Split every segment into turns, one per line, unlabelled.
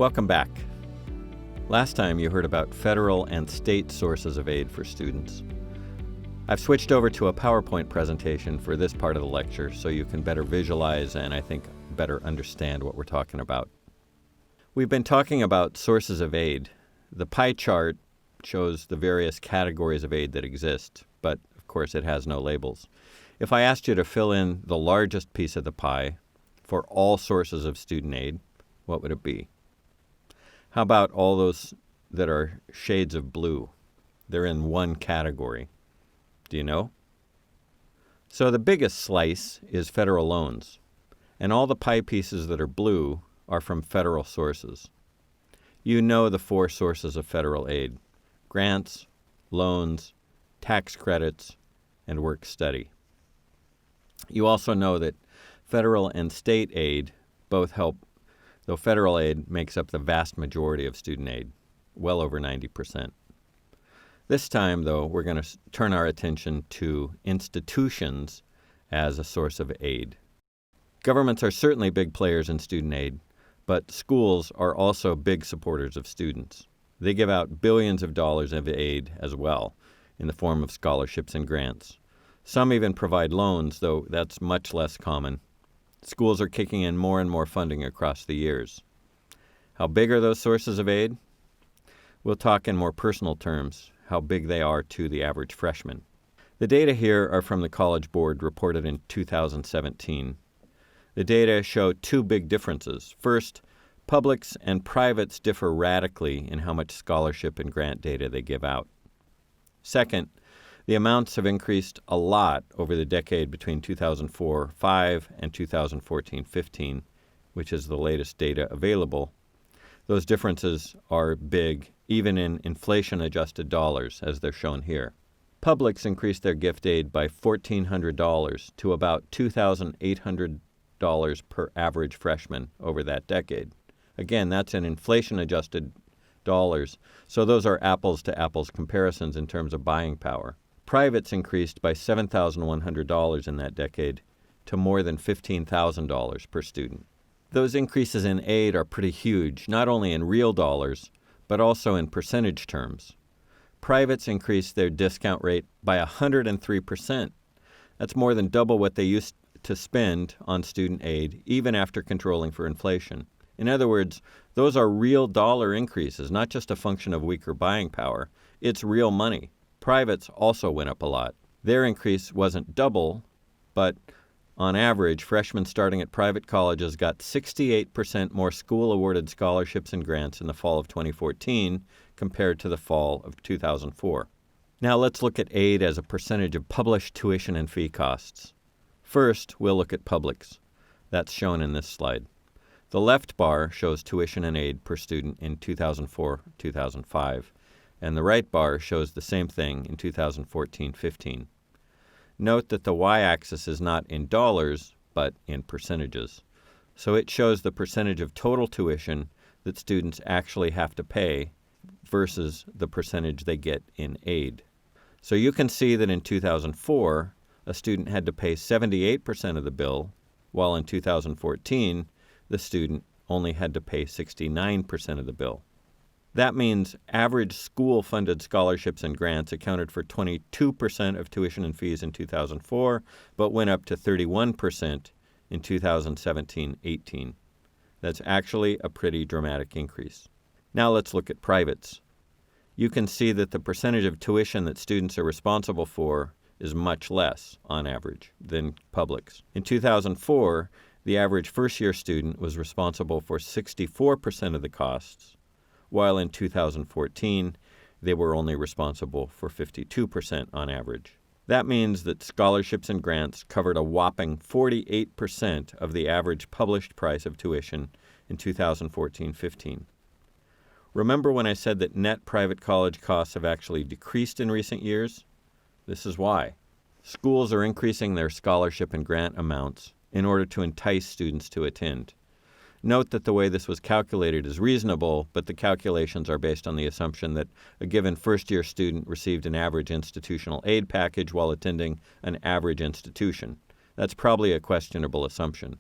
Welcome back. Last time you heard about federal and state sources of aid for students. I've switched over to a PowerPoint presentation for this part of the lecture so you can better visualize and I think better understand what we're talking about. We've been talking about sources of aid. The pie chart shows the various categories of aid that exist, but of course it has no labels. If I asked you to fill in the largest piece of the pie for all sources of student aid, what would it be? How about all those that are shades of blue? They're in one category. Do you know? So the biggest slice is federal loans, and all the pie pieces that are blue are from federal sources. You know the four sources of federal aid: grants, loans, tax credits, and work-study. You also know that federal and state aid both help, though federal aid makes up the vast majority of student aid, well over 90%. This time, though, we're going to turn our attention to institutions as a source of aid. Governments are certainly big players in student aid, but schools are also big supporters of students. They give out billions of dollars of aid as well, in the form of scholarships and grants. Some even provide loans, though that's much less common. Schools are kicking in more and more funding across the years. How big are those sources of aid? We'll talk in more personal terms, how big they are to the average freshman. The data here are from the College Board reported in 2017. The data show two big differences. First, publics and privates differ radically in how much scholarship and grant data they give out. Second, the amounts have increased a lot over the decade between 2004-05 and 2014-15, which is the latest data available. Those differences are big, even in inflation-adjusted dollars, as they're shown here. Publics increased their gift aid by $1,400 to about $2,800 per average freshman over that decade. Again, that's in inflation-adjusted dollars, so those are apples-to-apples comparisons in terms of buying power. Privates increased by $7,100 in that decade to more than $15,000 per student. Those increases in aid are pretty huge, not only in real dollars, but also in percentage terms. Privates increased their discount rate by 103%. That's more than double what they used to spend on student aid, even after controlling for inflation. In other words, those are real dollar increases, not just a function of weaker buying power. It's real money. Privates also went up a lot. Their increase wasn't double, but on average, freshmen starting at private colleges got 68% more school-awarded scholarships and grants in the fall of 2014 compared to the fall of 2004. Now let's look at aid as a percentage of published tuition and fee costs. First, we'll look at publics. That's shown in this slide. The left bar shows tuition and aid per student in 2004-2005. And the right bar shows the same thing in 2014-15. Note that the y-axis is not in dollars, but in percentages. So it shows the percentage of total tuition that students actually have to pay versus the percentage they get in aid. So you can see that in 2004, a student had to pay 78% of the bill, while in 2014, the student only had to pay 69% of the bill. That means average school-funded scholarships and grants accounted for 22% of tuition and fees in 2004, but went up to 31% in 2017-18. That's actually a pretty dramatic increase. Now let's look at privates. You can see that the percentage of tuition that students are responsible for is much less, on average, than publics. In 2004, the average first-year student was responsible for 64% of the costs, while in 2014, they were only responsible for 52% on average. That means that scholarships and grants covered a whopping 48% of the average published price of tuition in 2014-15. Remember when I said that net private college costs have actually decreased in recent years? This is why. Schools are increasing their scholarship and grant amounts in order to entice students to attend. Note that the way this was calculated is reasonable, but the calculations are based on the assumption that a given first-year student received an average institutional aid package while attending an average institution. That's probably a questionable assumption.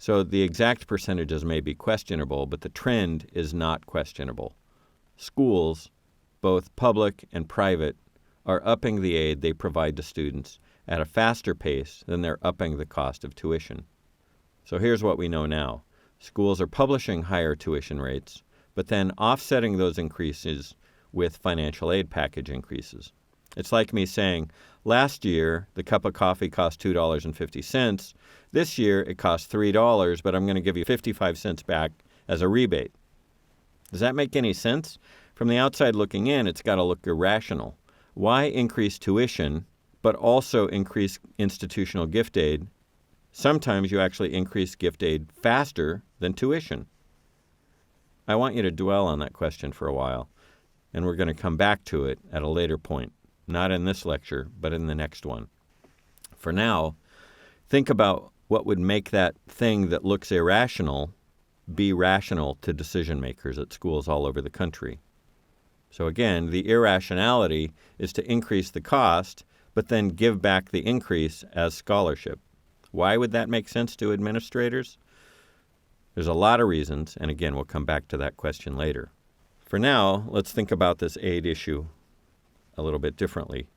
So the exact percentages may be questionable, but the trend is not questionable. Schools, both public and private, are upping the aid they provide to students at a faster pace than they're upping the cost of tuition. So here's what we know now. Schools are publishing higher tuition rates, but then offsetting those increases with financial aid package increases. It's like me saying, last year the cup of coffee cost $2.50. This year it costs $3, but I'm going to give you 55 cents back as a rebate. Does that make any sense? From the outside looking in, it's got to look irrational. Why increase tuition, but also increase institutional gift aid? Sometimes you actually increase gift aid faster than tuition. I want you to dwell on that question for a while, and we're going to come back to it at a later point, not in this lecture, but in the next one. For now, think about what would make that thing that looks irrational be rational to decision makers at schools all over the country. So again, the irrationality is to increase the cost, but then give back the increase as scholarship. Why would that make sense to administrators? There's a lot of reasons, and again, we'll come back to that question later. For now, let's think about this aid issue a little bit differently.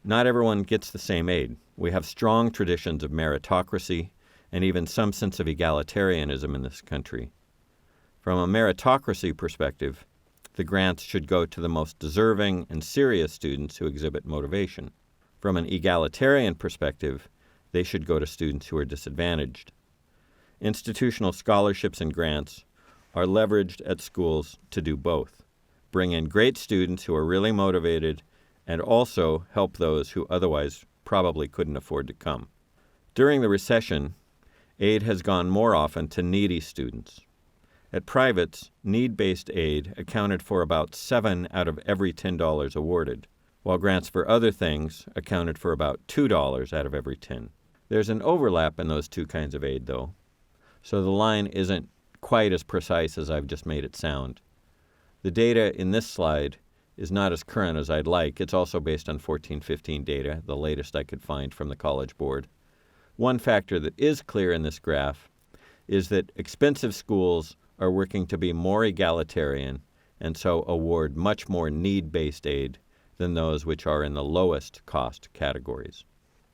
Not everyone gets the same aid. We have strong traditions of meritocracy and even some sense of egalitarianism in this country. From a meritocracy perspective, the grants should go to the most deserving and serious students who exhibit motivation. From an egalitarian perspective, they should go to students who are disadvantaged. Institutional scholarships and grants are leveraged at schools to do both. Bring in great students who are really motivated and also help those who otherwise probably couldn't afford to come. During the recession, aid has gone more often to needy students. At privates, need-based aid accounted for about 7 out of every $10 awarded, while grants for other things accounted for about $2 out of every 10. There's an overlap in those two kinds of aid, though, so the line isn't quite as precise as I've just made it sound. The data in this slide is not as current as I'd like. It's also based on 14-15 data, the latest I could find from the College Board. One factor that is clear in this graph is that expensive schools are working to be more egalitarian and so award much more need-based aid than those which are in the lowest cost categories.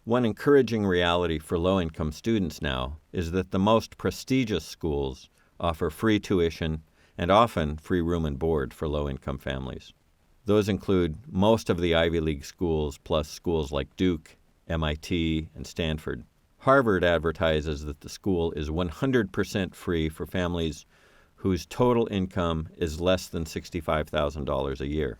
One encouraging reality for low-income students now is that the most prestigious schools offer free tuition and often free room and board for low-income families. Those include most of the Ivy League schools plus schools like Duke, MIT, and Stanford. Harvard advertises that the school is 100% free for families whose total income is less than $65,000 a year.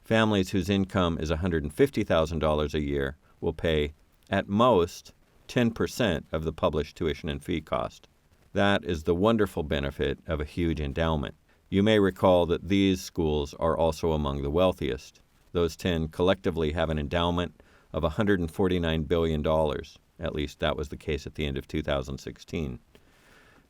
Families whose income is $150,000 a year will pay, at most, 10% of the published tuition and fee cost. That is the wonderful benefit of a huge endowment. You may recall that these schools are also among the wealthiest. Those 10 collectively have an endowment of $149 billion. At least that was the case at the end of 2016.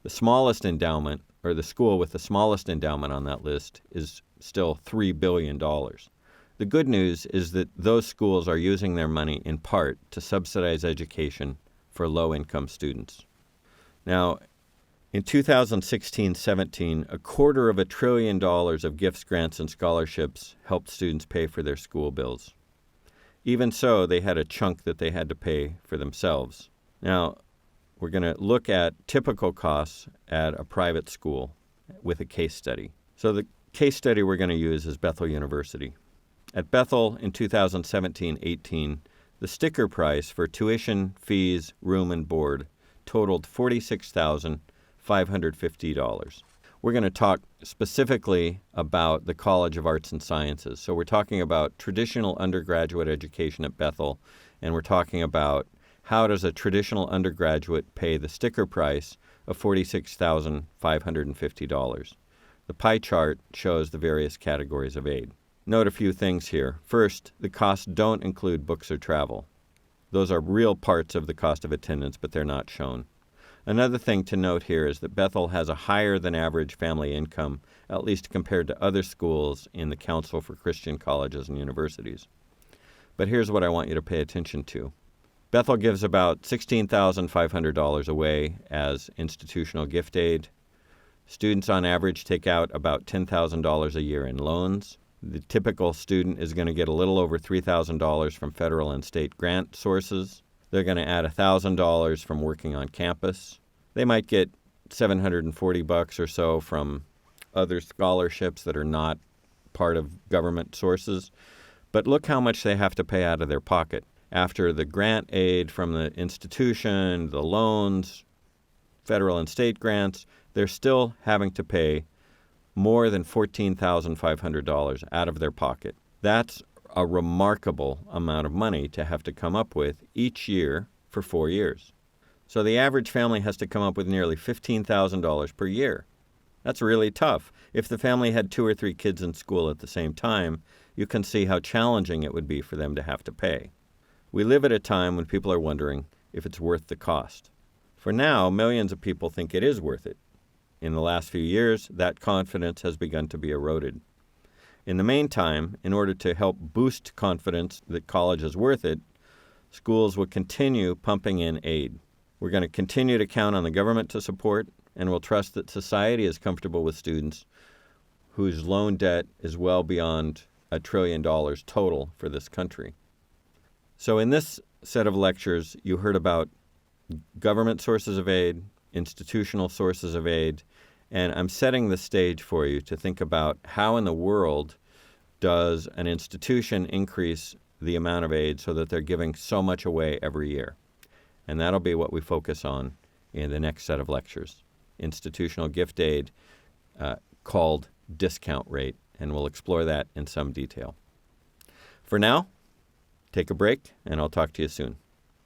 The smallest endowment, or the school with the smallest endowment on that list, is still $3 billion. The good news is that those schools are using their money in part to subsidize education for low-income students. Now, in 2016-17, $250 billion of gifts, grants, and scholarships helped students pay for their school bills. Even so, they had a chunk that they had to pay for themselves. Now, we're going to look at typical costs at a private school with a case study. So the case study we're going to use is Bethel University. At Bethel in 2017-18, the sticker price for tuition, fees, room, and board totaled $46,550. We're going to talk specifically about the College of Arts and Sciences. So we're talking about traditional undergraduate education at Bethel, and we're talking about how does a traditional undergraduate pay the sticker price of $46,550. The pie chart shows the various categories of aid. Note a few things here. First, the costs don't include books or travel. Those are real parts of the cost of attendance, but they're not shown. Another thing to note here is that Bethel has a higher than average family income, at least compared to other schools in the Council for Christian Colleges and Universities. But here's what I want you to pay attention to. Bethel gives about $16,500 away as institutional gift aid. Students on average take out about $10,000 a year in loans. The typical student is going to get a little over $3,000 from federal and state grant sources. They're going to add $1,000 from working on campus. They might get $740 or so from other scholarships that are not part of government sources. But look how much they have to pay out of their pocket. After the grant aid from the institution, the loans, federal and state grants, they're still having to pay more than $14,500 out of their pocket. That's a remarkable amount of money to have to come up with each year for 4 years. So the average family has to come up with nearly $15,000 per year. That's really tough. If the family had 2 or 3 kids in school at the same time, you can see how challenging it would be for them to have to pay. We live at a time when people are wondering if it's worth the cost. For now, millions of people think it is worth it. In the last few years, that confidence has begun to be eroded. In the meantime, in order to help boost confidence that college is worth it, schools will continue pumping in aid. We're going to continue to count on the government to support, and we'll trust that society is comfortable with students whose loan debt is well beyond $1 trillion total for this country. So in this set of lectures, you heard about government sources of aid, institutional sources of aid, and I'm setting the stage for you to think about how in the world does an institution increase the amount of aid so that they're giving so much away every year. And that'll be what we focus on in the next set of lectures. Institutional gift aid called discount rate, and we'll explore that in some detail. For now, take a break, and I'll talk to you soon.